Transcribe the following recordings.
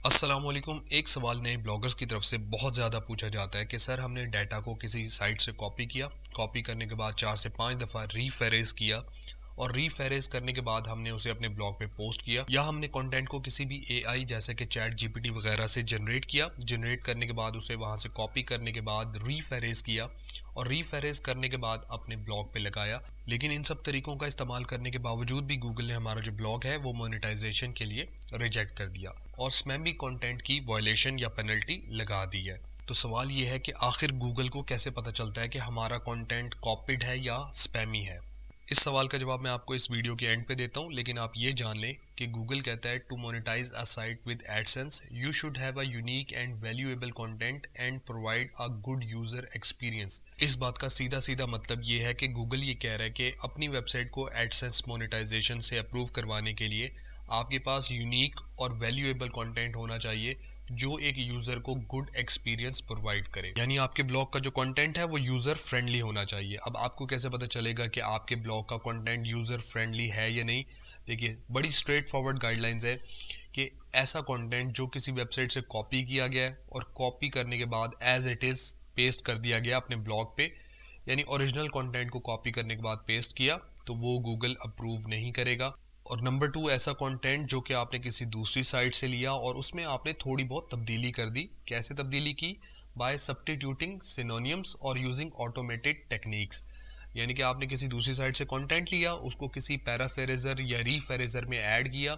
अस्सलामुअलैकुम। एक सवाल नए ब्लॉगर्स की तरफ से बहुत ज़्यादा पूछा जाता है कि सर हमने डाटा को किसी साइट से कॉपी किया, कॉपी करने के बाद 4 से 5 दफ़ा रीफेरेज किया और रीफेरेज करने के बाद हमने उसे अपने ब्लॉग पे पोस्ट किया, या हमने कंटेंट को किसी भी एआई जैसे कि चैट जीपीटी वगैरह से जनरेट किया, जनरेट करने के बाद उसे वहाँ से कॉपी करने के बाद रीफेरेज किया और रीफेरेज करने के बाद अपने ब्लॉग पे लगाया। लेकिन इन सब तरीकों का इस्तेमाल करने के बावजूद भी गूगल ने हमारा जो ब्लॉग है वो मोनेटाइजेशन के लिए रिजेक्ट कर दिया और स्पैमी कंटेंट की वायलेशन या पेनल्टी लगा दी है। तो सवाल ये है कि आखिर गूगल को कैसे पता चलता है कि हमारा कंटेंट कॉपीड है या स्पैमी है। इस सवाल का जवाब मैं आपको इस वीडियो के एंड पे देता हूँ, लेकिन आप ये जान लें कि गूगल कहता है to monetise a site with AdSense you should have a unique and valuable content and provide a good user experience. इस बात का सीधा सीधा मतलब ये है कि गूगल ये कह रहा है कि अपनी वेबसाइट को एडसेंस मोनेटाइजेशन से अप्रूव करवाने के लिए आपके पास यूनिक और वैल्यूएबल कंटेंट होना चाहिए जो एक यूज़र को गुड एक्सपीरियंस प्रोवाइड करे। यानी आपके ब्लॉग का जो कंटेंट है वो यूज़र फ्रेंडली होना चाहिए। अब आपको कैसे पता चलेगा कि आपके ब्लॉग का कंटेंट यूज़र फ्रेंडली है या नहीं? देखिए, बड़ी स्ट्रेट फॉरवर्ड गाइडलाइंस है कि ऐसा कंटेंट जो किसी वेबसाइट से कॉपी किया गया है और कॉपी करने के बाद एज इट इज़ पेस्ट कर दिया गया अपने ब्लॉग पे, यानी ओरिजिनल कंटेंट को कॉपी करने के बाद पेस्ट किया, तो वो गूगल अप्रूव नहीं करेगा। और नंबर 2, ऐसा कंटेंट जो कि आपने किसी दूसरी साइट से लिया और उसमें आपने थोड़ी बहुत तब्दीली कर दी। कैसे तब्दीली की? बाय सब्स्टिट्यूटिंग सिनोनिम्स और यूजिंग ऑटोमेटेड टेक्निक्स। यानी कि आपने किसी दूसरी साइट से कंटेंट लिया, उसको किसी पैराफ्रेजर या रीफ्रेजर में ऐड किया,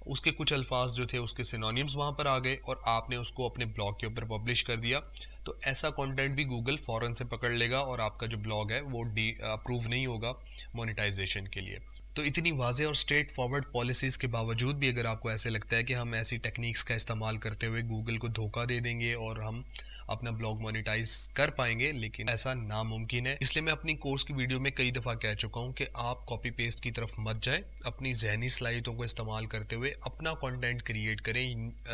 उसके कुछ अल्फाज जो थे उसके सिनोनिम्स वहाँ पर आ गए और आपने उसको अपने ब्लॉग के ऊपर पब्लिश कर दिया। तो ऐसा कंटेंट भी गूगल फ़ौरन से पकड़ लेगा और आपका जो ब्लॉग है वो अप्रूव नहीं होगा मोनेटाइजेशन के लिए। तो इतनी वाज़ेह और स्ट्रेट फॉरवर्ड पॉलिसीज़ के बावजूद भी अगर आपको ऐसे लगता है कि हम ऐसी टेक्निक्स का इस्तेमाल करते हुए गूगल को धोखा दे देंगे और हम अपना ब्लॉग मोनेटाइज कर पाएंगे, लेकिन ऐसा नामुमकिन है। इसलिए मैं अपनी कोर्स की वीडियो में कई दफ़ा कह चुका हूँ कि आप कॉपी पेस्ट की तरफ मत जाएं। अपनी जहनी सलाहियतों को इस्तेमाल करते हुए अपना कंटेंट क्रिएट करें,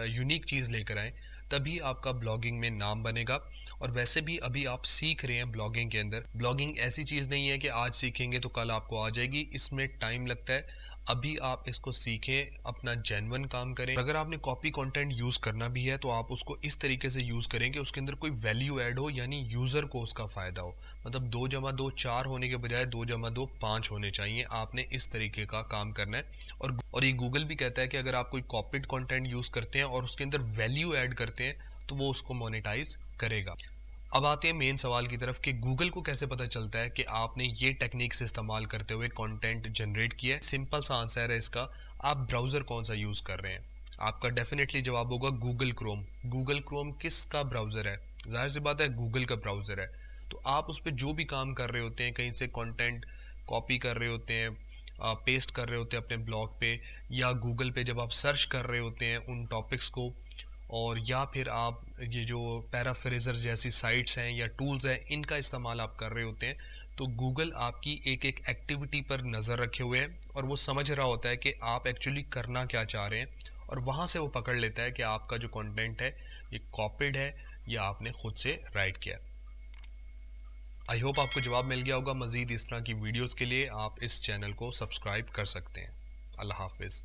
यूनिक चीज़ लेकर आएँ, तभी आपका ब्लॉगिंग में नाम बनेगा। और वैसे भी अभी आप सीख रहे हैं ब्लॉगिंग के अंदर। ब्लॉगिंग ऐसी चीज़ नहीं है कि आज सीखेंगे तो कल आपको आ जाएगी, इसमें टाइम लगता है। अभी आप इसको सीखें, अपना जेन्युइन काम करें। अगर आपने कॉपी कंटेंट यूज़ करना भी है तो आप उसको इस तरीके से यूज़ करें कि उसके अंदर कोई वैल्यू ऐड हो, यानी यूज़र को उसका फ़ायदा हो। मतलब 2 + 2 = 4 होने के बजाय 2 + 2 = 5 होने चाहिए। आपने इस तरीके का काम करना है। और ये गूगल भी कहता है कि अगर आप कोई कॉपीड कंटेंट यूज़ करते हैं और उसके अंदर वैल्यू ऐड करते हैं तो वो उसको मोनेटाइज करेगा। अब आते हैं मेन सवाल की तरफ कि गूगल को कैसे पता चलता है कि आपने ये टेक्निक्स इस्तेमाल करते हुए कंटेंट जनरेट किया है। सिंपल सा आंसर है इसका, आप ब्राउज़र कौन सा यूज़ कर रहे हैं। आपका डेफिनेटली जवाब होगा गूगल क्रोम। गूगल क्रोम किसका ब्राउज़र है? जाहिर सी बात है गूगल का ब्राउज़र है। तो आप उस पर जो भी काम कर रहे होते हैं, कहीं से कंटेंट कॉपी कर रहे होते हैं, पेस्ट कर रहे होते हैं अपने ब्लॉग पे, या गूगल पे जब आप सर्च कर रहे होते हैं उन टॉपिक्स को, और या फिर आप ये जो पैराफ्रेजर जैसी साइट्स हैं या टूल्स हैं इनका इस्तेमाल आप कर रहे होते हैं, तो गूगल आपकी एक एक एक्टिविटी पर नज़र रखे हुए है और वो समझ रहा होता है कि आप एक्चुअली करना क्या चाह रहे हैं, और वहाँ से वो पकड़ लेता है कि आपका जो कंटेंट है ये कॉपीड है या आपने खुद से राइट किया। आई होप आपको जवाब मिल गया होगा। मज़ीद इस तरह की वीडियोज़ के लिए आप इस चैनल को सब्सक्राइब कर सकते हैं। अल्लाह हाफिज़।